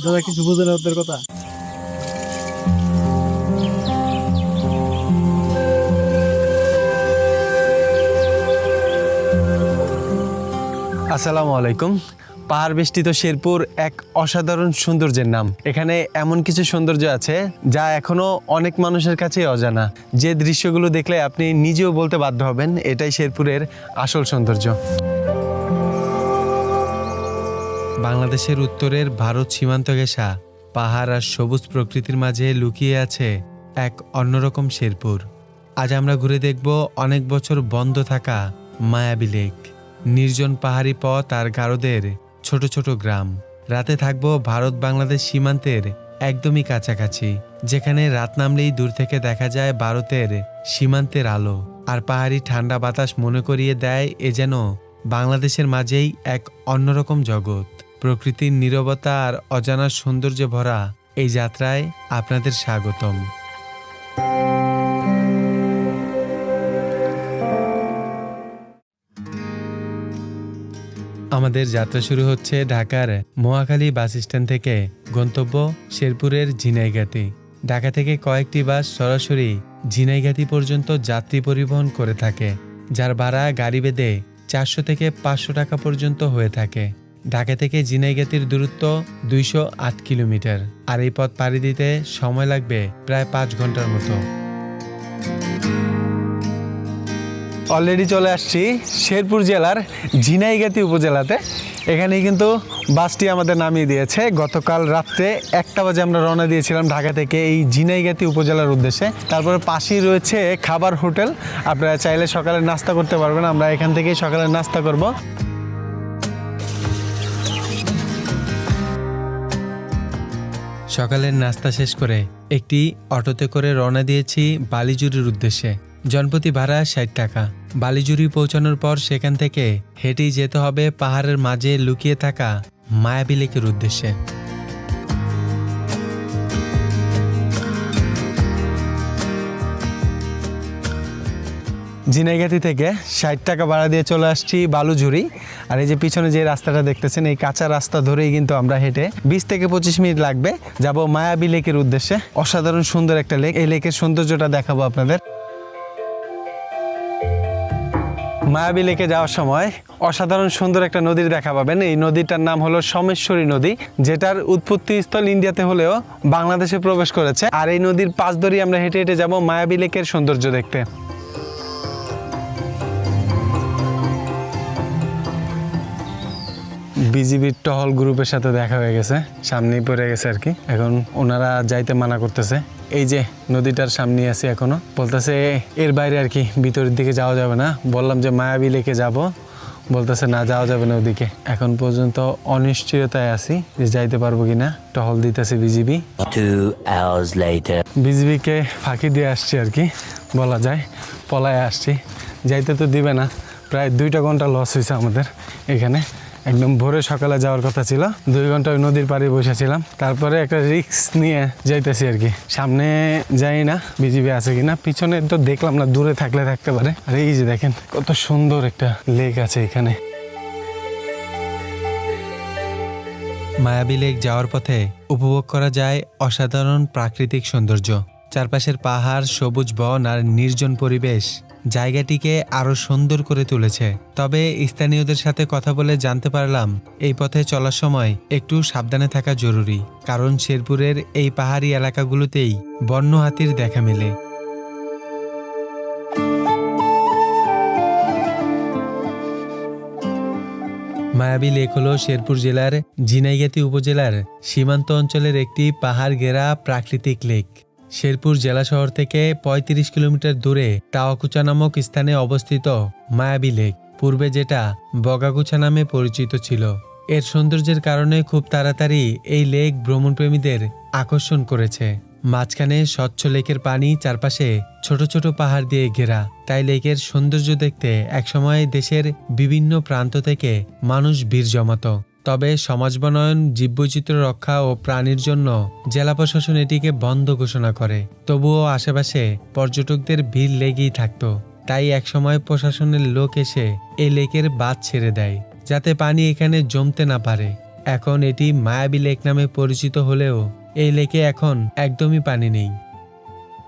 দাদা কিছু বুঝে না ওদের কথা। আসসালামু আলাইকুম। পাহাড় বেষ্টিত শেরপুর এক অসাধারণ সৌন্দর্যের নাম। এখানে এমন কিছু সৌন্দর্য আছে যা এখনো অনেক মানুষের কাছে অজানা, যে দৃশ্যগুলো দেখলে আপনি নিজেও বলতে বাধ্য হবেন এটাই শেরপুরের আসল সৌন্দর্য। বাংলাদেশের উত্তরের ভারত সীমান্ত ঘেঁষা পাহাড় আর সবুজ প্রকৃতির মাঝে লুকিয়ে আছে এক অন্যরকম শেরপুর। আজ আমরা ঘুরে দেখব অনেক বছর বন্ধ থাকা মায়াবী লেক, নির্জন পাহাড়ি পথ আর গারোদের ছোট ছোট গ্রাম। রাতে থাকব ভারত বাংলাদেশ সীমান্তের একদমই কাছাকাছি, যেখানে রাত নামলেই দূর থেকে দেখা যায় ভারতের সীমান্তের আলো, আর পাহাড়ি ঠান্ডা বাতাস মনে করিয়ে দেয় এ যেন বাংলাদেশের মাঝেই এক অন্যরকম জগৎ। প্রকৃতির নীরবতা আর অজানা সৌন্দর্যে ভরা এই যাত্রায় আপনাদের স্বাগতম। আমাদের যাত্রা শুরু হচ্ছে ঢাকার মহাখালী বাস স্ট্যান্ড থেকে, গন্তব্য শেরপুরের ঝিনাইগাতি। ঢাকা থেকে কয়েকটি বাস সরাসরি ঝিনাইগাতি পর্যন্ত যাত্রী পরিবহন করে থাকে, যার ভাড়া গাড়ি বেঁধে 400 থেকে 500 টাকা পর্যন্ত হয়ে থাকে। ঢাকা থেকে ঝিনাইগাতির দূরত্ব 208 কিলোমিটার, আর এই পথ পাড়ি দিতে সময় লাগবে প্রায় 5 ঘন্টার মতো। অলরেডি চলে আসছি শেরপুর জেলার ঝিনাইগাতি উপজেলাতে। এখানে কিন্তু বাসটি আমাদের নামিয়ে দিয়েছে। গতকাল রাত্রে 1টা বাজে আমরা রওনা দিয়েছিলাম ঢাকা থেকে এই ঝিনাইগাতি উপজেলার উদ্দেশ্যে। তারপরে পাশেই রয়েছে খাবার হোটেল, আপনারা চাইলে সকালে নাস্তা করতে পারবেন। আমরা এখান থেকেই সকালে নাস্তা করব। সকালের নাস্তা শেষ করে একটি অটোতে করে রওনা দিয়েছি বালিজুরির উদ্দেশ্যে। জনপ্রতি ভাড়া 60 টাকা। বালিজুরি পৌঁছানোর পর সেখান থেকে হেঁটেই যেতে হবে পাহাড়ের মাঝে লুকিয়ে থাকা মায়াবী লেকের উদ্দেশ্যে। ঝিনাইগাতি থেকে 60 টাকা ভাড়া দিয়ে চলে আসছি বালুঝুরি। আর এই যে পিছনে যে রাস্তাটা দেখতেছেন, এই কাঁচা রাস্তা ধরেই কিন্তু আমরা হেঁটে 20 থেকে 25 মিনিট লাগবে যাব মায়াবী লেকের উদ্দেশ্যে। অসাধারণ সুন্দর একটা লেক, এই লেকের সৌন্দর্যটা দেখাবো আপনাদের। মায়াবী লেকে যাওয়ার সময় অসাধারণ সুন্দর একটা নদীর দেখা পাবেন। এই নদীটার নাম হলো সোমেশ্বরী নদী, যেটার উৎপত্তি স্থল ইন্ডিয়াতে হলেও বাংলাদেশে প্রবেশ করেছে। আর এই নদীর পাশ ধরেই আমরা হেঁটে হেঁটে যাব মায়াবী লেকের সৌন্দর্য দেখতে। বিজিবির টহল গ্রুপের সাথে দেখা হয়ে গেছে, সামনেই পড়ে গেছে আর কি। এখন ওনারা যাইতে মানা করতেছে। এই যে নদীটার সামনে আছে, এখনো বলতেছে এর বাইরে আর কি ভিতরের দিকে যাওয়া যাবে না। বললাম যে মায়াবী লেকে যাব, বলতেছে না যাওয়া যাবে না ওদিকে। এখন পর্যন্ত অনিশ্চয়তায় আছি যে যাইতে পারবো কিনা। টহল দিতেছে বিজিবি। 2 hours later বিজিবিকে ফাঁকি দিয়ে আসছি আর কি বলা যায়, পলায় আসছি। যাইতে তো দিবে না। প্রায় 2টা ঘন্টা লস হয়েছে আমাদের এখানে। একদম ভোরে সকালে যাওয়ার কথা ছিল, 2 ঘন্টা ওই নদীর পাড়ে বসেছিলাম। তারপরে একটা রিস্ক নিয়ে যাইতেছি আর কি। সামনে যাই না বিজিবি আছে কিনা, পিছনে তো দেখলাম না, দূরে থাকলে থাকতে পারে। আর এই যে দেখেন কত সুন্দর একটা লেক আছে এখানে। মায়াবী লেক যাওয়ার পথে উপভোগ করা যায় অসাধারণ প্রাকৃতিক সৌন্দর্য। চারপাশের পাহাড়, সবুজ বন আর নির্জন পরিবেশ জায়গাটিকে আরো সুন্দর করে তুলেছে। তবে স্থানীয়দের সাথে কথা বলে জানতে পারলাম এই পথে চলার সময় একটু সাবধানে থাকা জরুরি, কারণ শেরপুরের এই পাহাড়ি এলাকাগুলোতেই বন্য হাতির দেখা মেলে। মায়াবী লেক হল শেরপুর জেলার ঝিনাইগাতি উপজেলার সীমান্ত অঞ্চলের একটি পাহাড় ঘেরা প্রাকৃতিক লেক। শেরপুর জেলা শহর থেকে 35 কিলোমিটার দূরে টাওয়াকুচা নামক স্থানে অবস্থিত মায়াবী লেক, পূর্বে যেটা বগাগুছা নামে পরিচিত ছিল। এর সৌন্দর্যের কারণে খুব তাড়াতাড়ি এই লেক ভ্রমণপ্রেমীদের আকর্ষণ করেছে। মাঝখানে স্বচ্ছ লেকের পানি, চারপাশে ছোট ছোট পাহাড় দিয়ে ঘেরা, তাই লেকের সৌন্দর্য দেখতে একসময় দেশের বিভিন্ন প্রান্ত থেকে মানুষ ভিড় জমাত। তবে সমাজ বনায়ন, জীববৈচিত্র্য রক্ষা ও প্রাণীর জন্য জেলা প্রশাসন এটিকে বন্ধ ঘোষণা করে। তবুও আশেপাশে পর্যটকদের ভিড় লেগেই থাকতো, তাই একসময় প্রশাসনের লোক এসে এই লেকের বাঁধ ছেড়ে দেয়, যাতে পানি এখানে জমতে না পারে। এখন এটি মায়াবী লেক নামে পরিচিত হলেও এই লেকে এখন একদমই পানি নেই।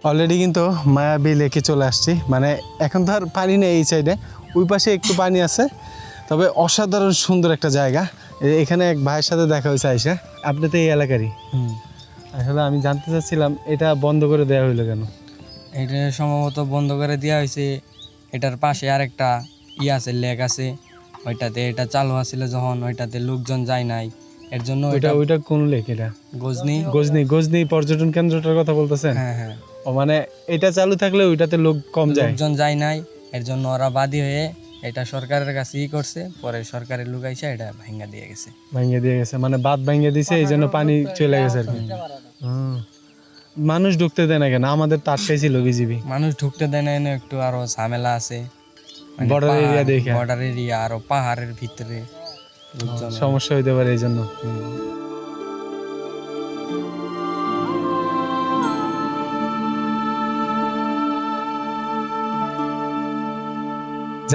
অলরেডি কিন্তু মায়াবী লেকে চলে আসছি, মানে এখন তো আর পানি নেই এই সাইডে, ওই পাশে একটু পানি আছে, তবে অসাধারণ সুন্দর একটা জায়গা। এখানে এক ভাইয়ের সাথে দেখা হয়েছে আইসা, আপনি তো এই এলাকারই। আসলে আমি জানতে চাচ্ছিলাম এটা বন্ধ করে দেওয়া হইলো কেন? এটা সম্ভবত বন্ধ করে দেওয়া হয়েছে, এটার পাশে আরেকটা আছে, লেক আছে, ওইটাতে এটা চালু আছিল যখন, ওইটাতে লোকজন যায় নাই, এর জন্য ওইটা কোন লেক? এটা গজনি গজনি পর্যটন কেন্দ্রটার কথা বলতেছেন? হ্যাঁ। ও মানে এটা চালু থাকলে ওইটাতে লোক কম যায়, লোকজন যায় নাই, এর জন্য ওরা বাদী হয়ে এটা সরকারের কাছে করছে, পরে সরকারের লোক আইসা এটা ভাঙ্গা দিয়ে গেছে। মানে বাঁধ ভাঙিয়ে দিছে, এই জন্য পানি চলে গেছে আর কি। মানুষ ঢুকতে দেয় না কেন? আমাদের তো আটকাই ছিল বিজিবি। মানুষ ঢুকতে দেয় না, একটু আরো ঝামেলা আছে, বর্ডার এরিয়া দেখে, বর্ডার এরিয়া আরো পাহাড়ের ভিতরে সমস্যা হইতে পারে এই জন্য।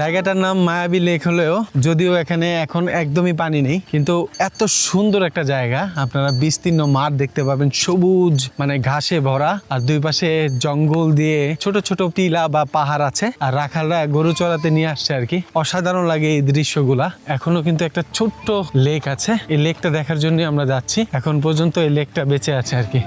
জায়গাটার নাম মায়াবী লেক হলেও যদিও এখানে এখন একদমই পানি নেই, কিন্তু এত সুন্দর একটা জায়গা, আপনারা বিস্তীর্ণ মাঠ দেখতে পাবেন, সবুজ মানে ঘাসে ভরা, আর দুই পাশে জঙ্গল দিয়ে ছোট ছোট টিলা বা পাহাড় আছে, আর রাখালরা গরু চড়াতে নিয়ে আসছে আর কি। অসাধারণ লাগে এই দৃশ্যগুলা। এখনো কিন্তু একটা ছোট্ট লেক আছে, এই লেকটা দেখার জন্য আমরা যাচ্ছি। এখন পর্যন্ত এই লেকটা বেঁচে আছে আর কি।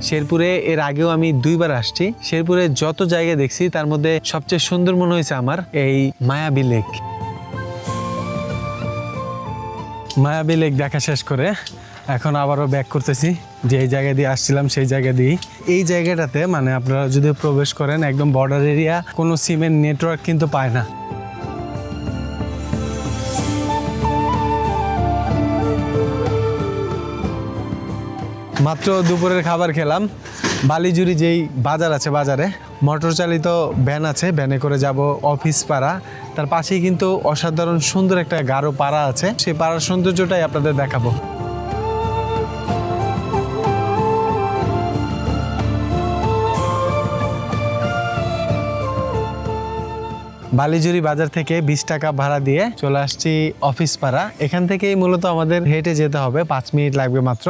শেরপুরে এর আগেও আমি 2 বার আসছি। শেরপুরে যত জায়গা দেখছি তার মধ্যে সবচেয়ে সুন্দর মনে হয়েছে আমার এই মায়াবী লেক। মায়াবী লেক দেখা শেষ করে এখন আবারও ব্যাক করতেছি, যে এই জায়গা দিয়ে আসছিলাম সেই জায়গা দিয়ে। এই জায়গাটাতে মানে আপনারা যদি প্রবেশ করেন, একদম বর্ডার এরিয়া, কোনো সিমের নেটওয়ার্ক কিন্তু পায় না। মাত্র দুপুরের খাবার খেলাম। বালিজুরি যেই বাজার আছে, বাজারে মোটর চালিত ভ্যান আছে, ভ্যানে করে যাব অফিস পাড়া। তার পাশেই কিন্তু অসাধারণ সুন্দর একটা গারো পাড়া আছে, সেই পাড়ার সৌন্দর্যটাই আপনাদের দেখাবো। বালিজুরি বাজার থেকে 20 টাকা ভাড়া দিয়ে চলে আসছি অফিস পাড়া। এখান থেকেই মূলত আমাদের হেঁটে যেতে হবে, 5 মিনিট লাগবে মাত্র।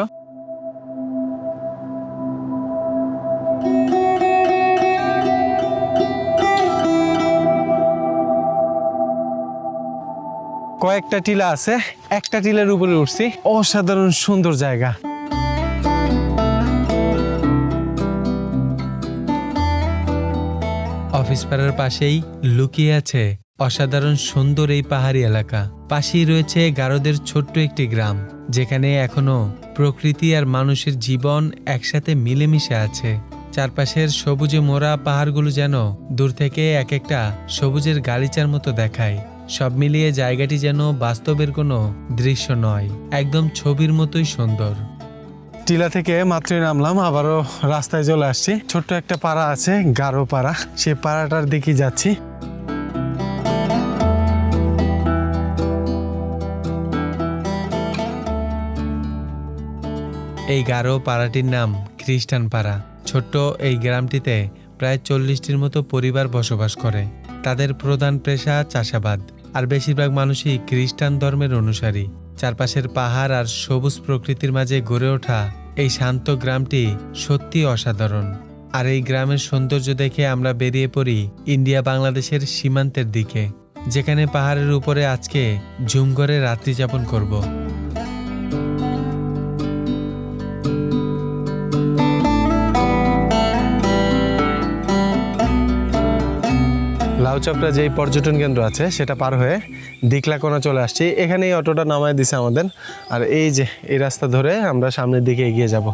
কয়েকটা টিলা আছে, একটা টিলার উপরে উঠছি, অসাধারণ সুন্দর জায়গা। অফিস পাড়ার পাশেই লুকিয়ে আছে অসাধারণ সুন্দর এই পাহাড়ি এলাকা। পাশেই রয়েছে গারোদের ছোট্ট একটি গ্রাম, যেখানে এখনো প্রকৃতি আর মানুষের জীবন একসাথে মিলেমিশে আছে। চারপাশের সবুজে মোড়া পাহাড়গুলো যেন দূর থেকে এক একটা সবুজের গালিচার মতো দেখায়। সব মিলিয়ে জায়গাটি যেন বাস্তবের কোনো দৃশ্য নয়, একদম ছবির মতোই সুন্দর। টিলা থেকে মাত্রই নামলাম, আবারও রাস্তায় চলে আসছি। ছোট্ট একটা পাড়া আছে, গারো পাড়া, সেই পাড়াটার দিকে যাচ্ছি। এই গারো পাড়াটির নাম খ্রিস্টান পাড়া। ছোট্ট এই গ্রামটিতে প্রায় 40টির মতো পরিবার বসবাস করে। তাদের প্রধান পেশা চাষাবাদ, আর বেশিরভাগ মানুষই খ্রিস্টান ধর্মের অনুসারী। চারপাশের পাহাড় আর সবুজ প্রকৃতির মাঝে গড়ে ওঠা এই শান্ত গ্রামটি সত্যি অসাধারণ। আর এই গ্রামের সৌন্দর্য দেখে আমরা বেরিয়ে পড়ি ইন্ডিয়া বাংলাদেশের সীমান্তের দিকে, যেখানে পাহাড়ের উপরে আজকে ঝুম করে রাত্রি যাপন করব। লাউচাপড়া যেই পর্যটন কেন্দ্র আছে সেটা পার হয়ে দিকলাকোনা চলে আসছি। এখানে এই অটোটা নামায় দিছে আমাদের, আর এই যে এই রাস্তা ধরে আমরা সামনের দিকে এগিয়ে যাব।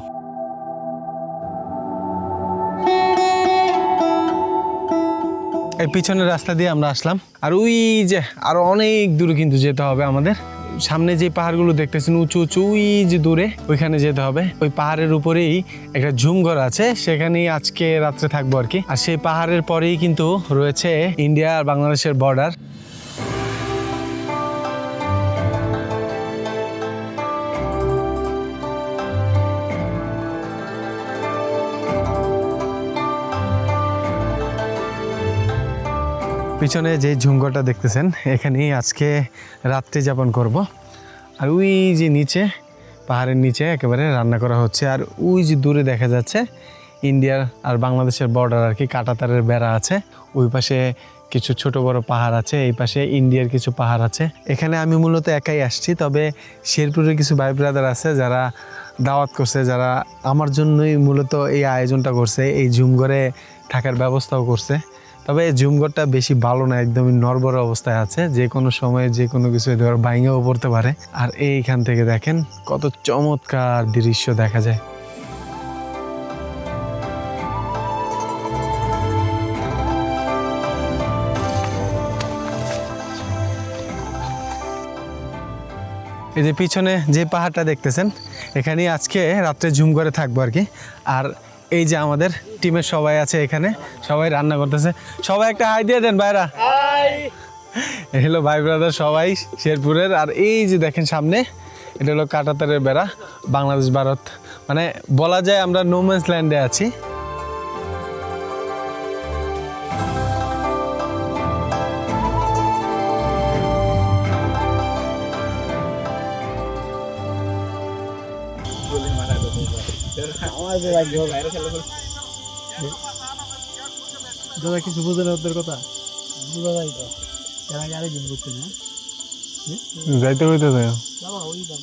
এই পিছনের রাস্তা দিয়ে আমরা আসলাম, আর ওই যে আরো অনেক দূরে কিন্তু যেতে হবে আমাদের। সামনে যে পাহাড়গুলো দেখতেছেন উঁচু উঁচু, ওই যে দূরে ওইখানে যেতে হবে। ওই পাহাড়ের উপরেই একটা ঝুমঘর আছে, সেখানেই আজকে রাত্রে থাকবো আর কি। আর সেই পাহাড়ের পরেই কিন্তু রয়েছে ইন্ডিয়া আর বাংলাদেশের বর্ডার। পিছনে যে ঝুমঘরটা দেখতেছেন এখানেই আজকে রাত্রি যাপন করব। আর ওই যে নিচে পাহাড়ের নিচে একেবারে রান্না করা হচ্ছে। আর ওই যে দূরে দেখা যাচ্ছে ইন্ডিয়ার আর বাংলাদেশের বর্ডার আর কি, কাঁটাতারের বেড়া আছে। ওই পাশে কিছু ছোট বড় পাহাড় আছে, এই পাশে ইন্ডিয়ার কিছু পাহাড় আছে। এখানে আমি মূলত একাই আসছি, তবে শেরপুরের কিছু ভাই ব্রাদার আছে যারা দাওয়াত করছে, যারা আমার জন্যই মূলত এই আয়োজনটা করছে, এই ঝুমঘরে থাকার ব্যবস্থাও করছে। তবে এই ঝুমঘরটা বেশি ভালো না, একদমই নড়বড়ে অবস্থায় আছে, যে কোনো সময়ে যে কোনো কিছু এদের ভাঙেও পড়তে পারে। আর এইখান থেকে দেখেন কত চমৎকার দৃশ্য দেখা যায়। এই যে পিছনে যে পাহাড়টা দেখতেছেন এখানেই আজকে রাত্রে ঝুমঘরে থাকবো আর কি। আর এই যে আমাদের টিমের সবাই আছে এখানে, সবাই রান্না করতেছে। সবাই একটা হাই দিয়ে দেন ভাইরা। এই হলো ভাই ব্রাদার সবাই শেরপুরের। আর এই যে দেখেন সামনে, এটা হলো কাঁটাতারের বেড়া, বাংলাদেশ ভারত, মানে বলা যায় আমরা নো ম্যানস ল্যান্ডে আছি। দাদা কিছু বুঝে না ওদের কথা, বুঝা যায় তো এর আগে আরেকদিন বুঝছে না যাইতে হইতে যায়, বাবা ওই দাম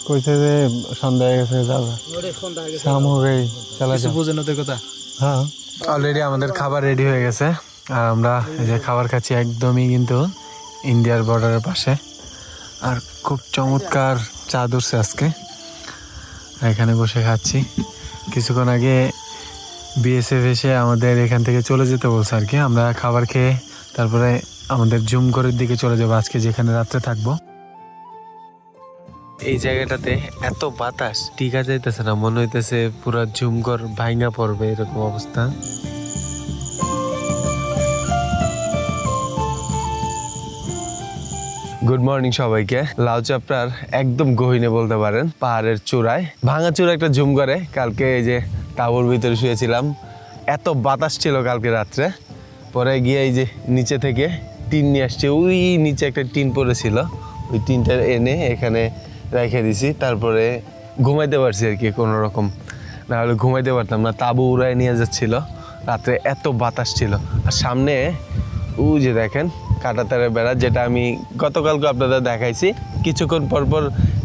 কইছে যে সন্ধ্যা হয়ে গেছে, যাবে শাম হয়ে গেই, চলা কিছু যাও। বুঝে না ওদের কথা। হ্যাঁ, অলরেডি আমাদের খাবার রেডি হয়ে গেছে। আর আমরা এই যে খাবার খাচ্ছি একদমই কিন্তু ইন্ডিয়ার বর্ডারের পাশে। আর খুব চমৎকার চাঁদ উঠছে আজকে, এখানে বসে খাচ্ছি। কিছুক্ষণ আগে বিএসএফ এসে আমাদের এখান থেকে চলে যেতে বলছে আর কি। আমরা খাবার খেয়ে তারপরে আমাদের ঝুমঘরের দিকে চলে যাবো আজকে, যেখানে রাত্রে থাকবো। এই জায়গাটাতে এত বাতাস টিকা যাইতেছে না, মনে হইতেছে পুরো ঝুমঘর ভাঙা পড়বে, এরকম অবস্থা। গুড মর্নিং সবাইকে। লাউ চাপড়ার একদম গহীনে বলতে পারেন, পাহাড়ের চূড়ায় ভাঙাচুরা একটা ঝুমঘরে কালকে এই যে তাঁবুর ভিতরে শুয়েছিলাম। এত বাতাস ছিল কালকে রাত্রে, পরে গিয়ে এই যে নিচে থেকে টিন নিয়ে আসছে। ওই নিচে একটা টিন পড়েছিল, ওই টিনটা এনে এখানে রেখে দিছি, তারপরে ঘুমাইতে পারছি আর কি কোনো রকম, না হলে ঘুমাইতে পারতাম না। তাঁবু উড়ায় নিয়ে যাচ্ছিল রাত্রে, এত বাতাস ছিল। আর সামনে ওই যে দেখেন কাঁটাতারের বেড়া, যেটা আমি গতকালকে আপনাদের দেখাইছি। কিছুক্ষণ পরপর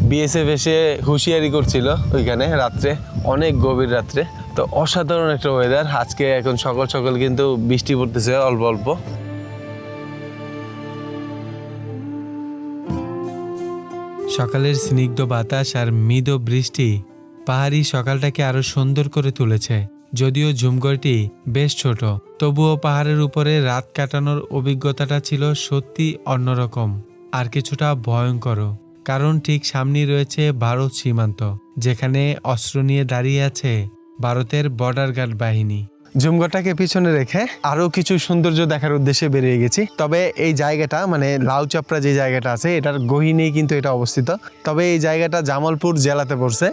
বিএসএফ এসে হুঁশিয়ারি করছিল ওইখানে রাত্রে, অনেক গভীর রাত্রে। তো অসাধারণ একটা ওয়েদার আজকে। এখন সকাল সকাল কিন্তু বৃষ্টি পড়তেছে অল্প অল্প। সকালের স্নিগ্ধ বাতাস আর মৃদু বৃষ্টি পাহাড়ি সকালটাকে আরো সুন্দর করে তুলেছে। যদিও ঝুমঘরটি বেশ ছোট, তবুও পাহাড়ের উপরে রাত কাটানোর অভিজ্ঞতাটা ছিল সত্যি অন্যরকম আর কিছুটা ভয়ঙ্কর। কারণ ঠিক সামনেই রয়েছে ভারত সীমান্ত, যেখানে অস্ত্র নিয়ে দাঁড়িয়ে আছে ভারতের বর্ডার গার্ড বাহিনী। ঝুমঘরটাকে পিছনে রেখে আরো কিছু সৌন্দর্য দেখার উদ্দেশ্যে বেরিয়ে গেছি। তবে এই জায়গাটা মানে লাউ চাপড়া যে জায়গাটা আছে, এটার গহীনেই কিন্তু এটা অবস্থিত। তবে এই জায়গাটা জামালপুর জেলাতে পড়ছে।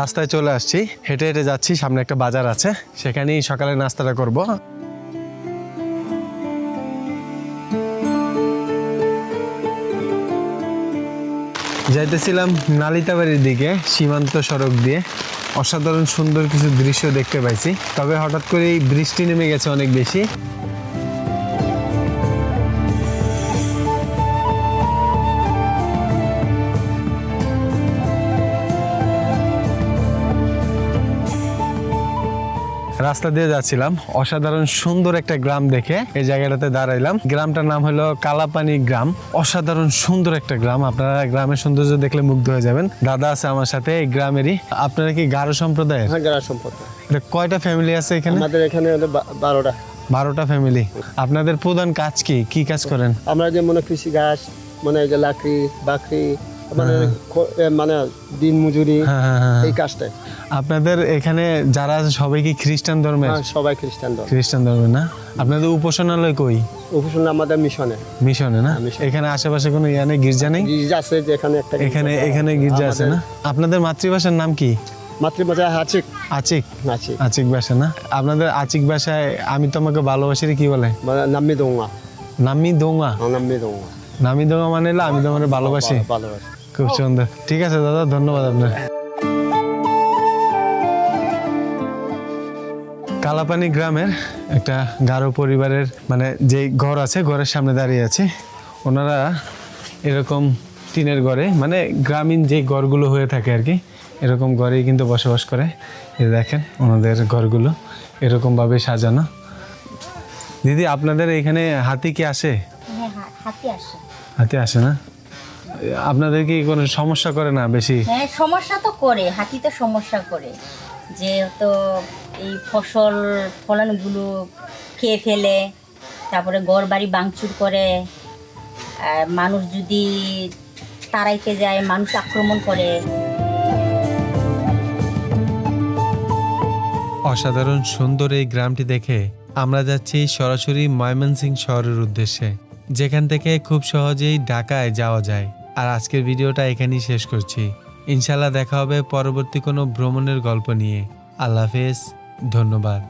রাস্তায় চলে আসছি, হেঁটে হেঁটে যাচ্ছি। সামনে একটা বাজার আছে, সেখানেই সকালে নাস্তাটা করব। যাইতেছিলাম নালিতাবাড়ির দিকে সীমান্ত সড়ক দিয়ে। অসাধারণ সুন্দর কিছু দৃশ্য দেখতে পাইছি, তবে হঠাৎ করেই বৃষ্টি নেমে গেছে অনেক বেশি। রাস্তা দিয়ে যাচ্ছিলাম, অসাধারণ সুন্দর একটা গ্রাম দেখে এই জায়গাটাতে দাঁড়াইলাম। গ্রামটার নাম হলো কালাপানি গ্রাম। অসাধারণ সুন্দর একটা গ্রাম, আপনারা গ্রামের সৌন্দর্য দেখলে মুগ্ধ হয়ে যাবেন। দাদা আছে আমার সাথে এই গ্রামেরই। আপনারা কি গারো সম্প্রদায়ের? হ্যাঁ, গ্রাম সম্পর্কে এটা কয়টা ফ্যামিলি আছে এখানে? আমাদের এখানে 12টা। 12টা ফ্যামিলি। আপনাদের প্রধান কাজ কি, কি কাজ করেন? আমরা যে মনে কৃষি গাছ, মনে এই যে লাকড়ি বাকরি মানে মানে দিন মজুরি হ্যাঁ হ্যাঁ হ্যাঁ এই কাজটাই। আপনাদের এখানে যারা আছে সবাই কি খ্রিস্টান ধর্মের? হ্যাঁ, সবাই খ্রিস্টান ধর্ম। খ্রিস্টান ধর্মের না? আপনাদের উপাসনালয় কই? উপাসনা আমাদের মিশনে। মিশনে না? মিশনে। এখানে আশেপাশে কোনো ইয়া নেই, গির্জা নেই? গির্জা আছে যে এখানে একটা এখানে গির্জা আছে না? আপনাদের মাতৃভাষার নাম কি? মাতৃভাষা আচিক। আচিক? আচিক আচিক ভাষা না? আপনাদের আচিক ভাষায় আমি তোমাকে ভালোবাসি কি বলে? মানে নাম্মি দোঙা। নামি দোঙা? নাম্মি দোঙা। নামি দোঙা মানে হলো আমি তোমাকে ভালোবাসি। ভালোবাসি। খুব সুন্দর। ঠিক আছে দাদা, ধন্যবাদ আপনার। কালাপানি গ্রামের একটা গারো পরিবারের মানে যে ঘর আছে, ঘরের সামনে দাঁড়িয়ে আছে। ওনারা এরকম টিনের ঘরে, মানে গ্রামীণ যে ঘরগুলো হয়ে থাকে আর কি, এরকম ঘরেই কিন্তু বসবাস করে। এই দেখেন ওনাদের ঘরগুলো এরকমভাবে সাজানো। দিদি, আপনাদের এখানে হাতি কি আসে? হ্যাঁ হাতি আসে। হাতি আসে না? আপনাদের কি কোনো সমস্যা করে না বেশি? হ্যাঁ সমস্যা তো করে, হাতি তো সমস্যা করে, যে তো এই ফসল ফলানগুলো খেয়ে ফেলে, তারপরে ঘর বাড়ি ভাঙচুর করে, আর মানুষ যদি তাড়াইতে যায় মানুষ আক্রমণ করে। অসাধারণ সুন্দর এই গ্রামটি দেখে আমরা যাচ্ছি সরাসরি ময়মনসিংহ শহরের উদ্দেশ্যে, যেখান থেকে খুব সহজেই ঢাকায় যাওয়া যায়। আর আজকের ভিডিওটা এখানেই শেষ করছি। ইনশাল্লাহ দেখা হবে পরবর্তী কোনো ভ্রমণের গল্প নিয়ে। আল্লাহ হাফেজ, ধন্যবাদ।